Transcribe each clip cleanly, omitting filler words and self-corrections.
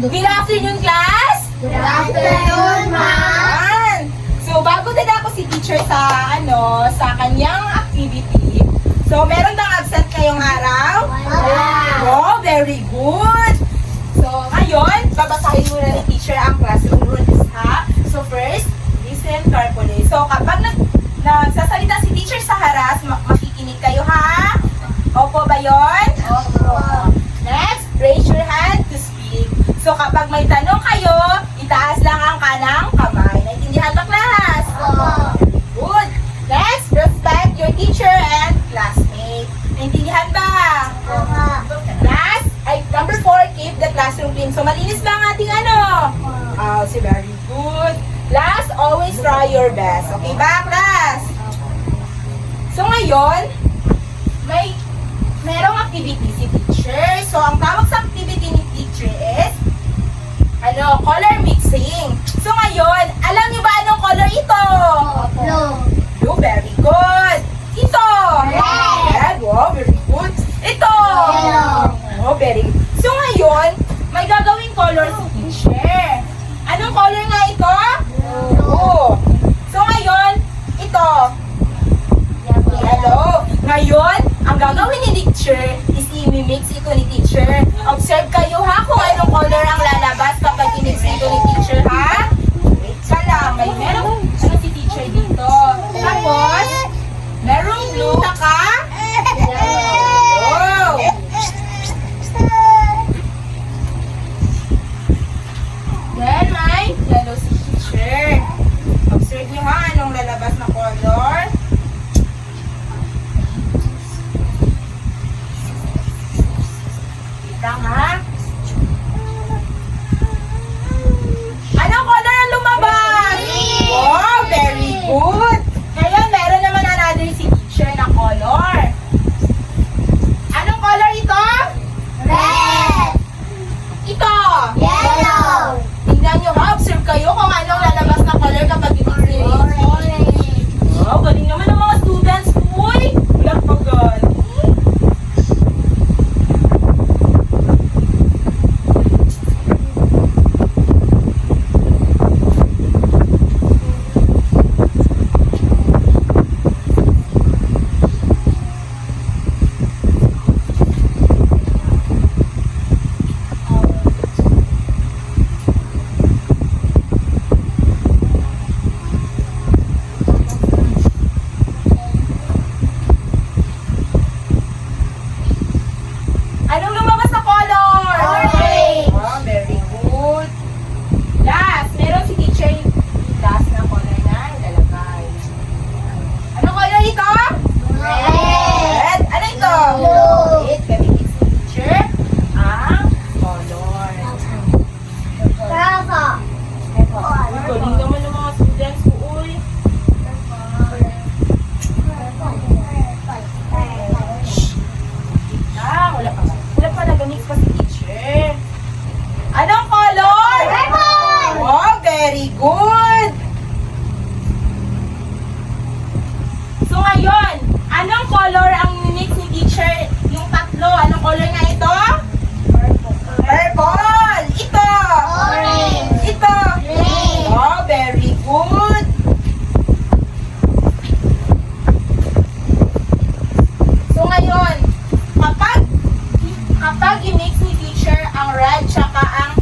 Good afternoon, class! Good afternoon, ma'am! So, bago din ako si teacher sa kanyang activity. So, meron bang absent ngayong araw? Oh, very good! So, ngayon, babasahin muna ni teacher ang classroom rules, ha? So, first, listen carefully. So, kapag nagsasalita si teacher sa haras, makikinig kayo, ha? Opo ba yun? Opo. Next, raise your hand to speak. So, kapag may tanong kayo, itaas lang ang kanang kamay. Naintindihan ba, class? Opo. Good. Next, respect your teacher and classmate. Naintindihan ba? Last, number 4, keep the classroom clean. So, malinis ba ang ating so very good. Last, always try your best. Okay ba, class? So, ngayon, merong activity si teacher. So, ang tawag sa activity ni teacher is color mixing. So, ngayon, alam niyo ba anong color ito? Blue, very good. Ito? Red. Wow, very good. Ito? Oh, very good. So, ngayon, may gagawing color si teacher. Anong color nga ito? Blue. So, ngayon, ito? Yellow. Ngayon, ang gagawin ni teacher is i-mix ito ni teacher. Observe kayo ha kung anong color ang lalabas kapag i-mix ito ni teacher, ha? Wait ka lang. Merong si teacher dito. Tapos, merong blue, saka yellow. Then, may yellow si teacher. Observe nyo ha anong lalabas na color. Ha? Anong color ang lumabas? Green! Wow, very good! Ngayon, meron naman another si teacher na color. Anong color ito? Red! Ito! Yellow! Tingnan nyo ha, observe kayo kung anong lalabas na color kapag i-mix. Wow, galing naman ng mga students. Uy, lakpagan. Anong lumabas na color? Orange. Wow, very good. Last, meron si teacher last na color na ilalagay. Anong color ito? Red! Ano ito? Blue. Wait, gamitin si teacher ang color. Bravo! Uy, galing naman ng mga students ko, uy. Wala pa nag-mix pa si teacher. Anong color? Lemon! Wow, very good! So ngayon, anong color ang mix ni teacher? Yung tatlo, anong color nga ito? Purple! Ito! Orange! Ito! Green! Wow, very good! So ngayon, kapag i-mix ni teacher ang red tsaka ang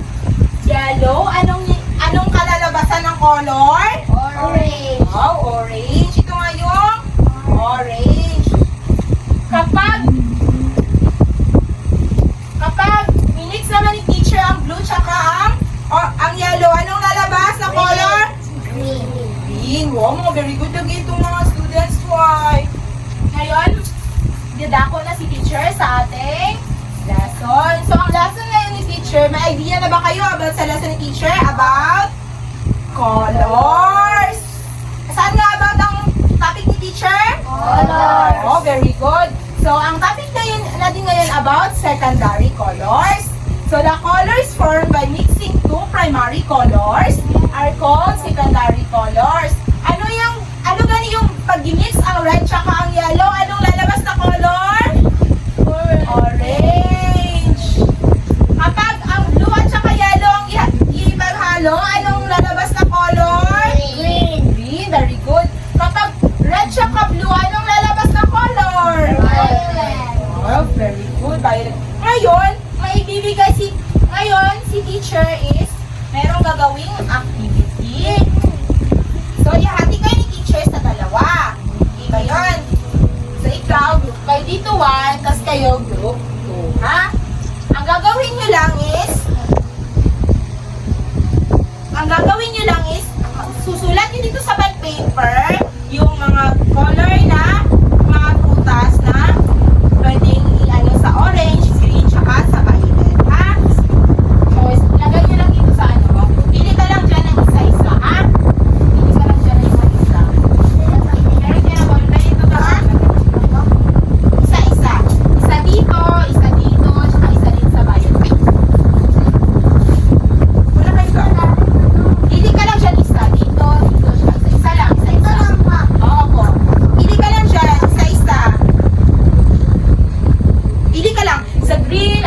yellow, anong kalalabasan ng color? Orange! Wow, orange. Ito nga yung orange. Kapag minix naman ni teacher ang blue tsaka ang yellow, anong lalabas na color? Green! Green. Wow, mga very good lagi itong mga students ko ay. Ngayon, dadako na si teacher sa ating lesson. So, ang lesson ngayon ni teacher, may idea na ba kayo about sa lesson ni teacher? About colors. Saan nga about ang topic ni teacher? Colors. Oh, very good. So, ang topic natin ngayon about secondary colors. So, the colors formed by mixing two primary colors are called secondary colors. Ano gani yung pag-mix ang red tsaka ang yellow? Anong lalabas na color? Orange. Kapag ang blue at tsaka yellow ang teacher is merong gagawing activity. So, ihati kayo ni teacher sa dalawa. Okay ba yun? So, ikaw, group kayo dito 1, tas kayo group 2, ha? Ang gagawin nyo lang is, susulat nyo dito sa bond paper yung mga color na mga prutas na pwedeng i-ano sa orange, green, tsaka sa violet, ha? So, lagay nyo lang dito sa ano. Pili ka lang dyan ng isa-isa, ha? Pili ka lang dyan ng isa-isa. Meron dyan ako, lagay dito ka. Isa-isa. Isa dito, tsaka isa din sa violet. Wala kayo ka. Pili ka lang dyan isa. Dito, tsaka isa lang. Isa-isa. Oo po. Pili ka lang dyan. Isa-isa. Pili ka lang. Sa green,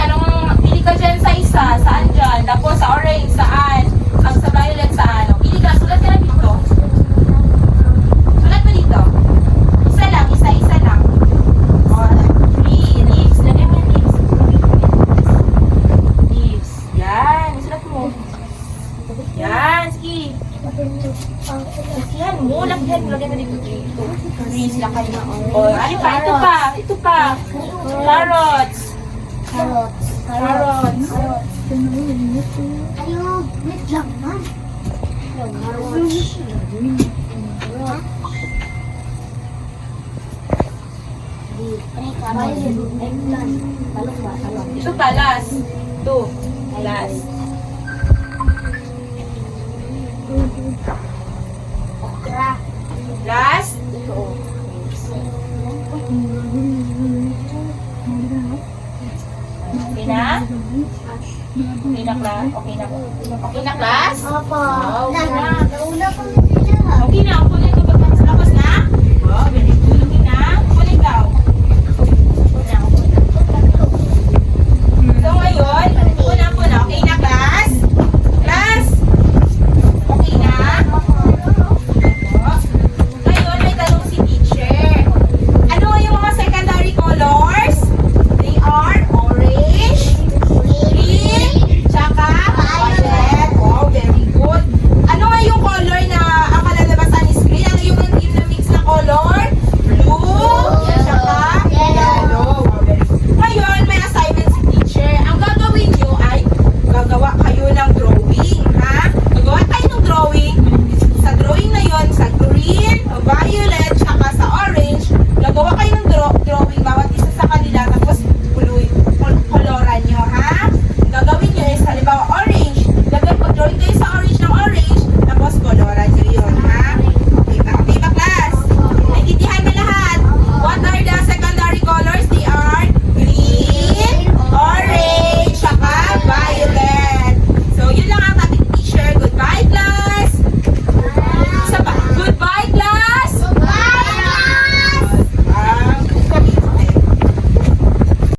pili ka dyan sa isa. Saan dyan? Tapos sa orange, saan? Ang sa violet, saan? Pili ka. Sulat ka lang dito. Sulat mo dito. Isa lang. Isa-isa lang. O, green. Leaves. Lagyan mo yung leaves. Leaves. Yan. Sulat mo. Yan. Sige. Lagyan mo. Lagyan mo dito. Trees. Lakay na. O, ano pa? Ito pa. Carrots. Carrots. Ayun, wait lang man. Ito pa, last. Ito. Last. Last. Okay na? Okay na, class? Okay na, class? Opo. Okay na. Nauna ko na sila. Okay na. Ang kulay ko ba sa labas na? Oh, very good. Okay na. Kulay daw. So, ngayon,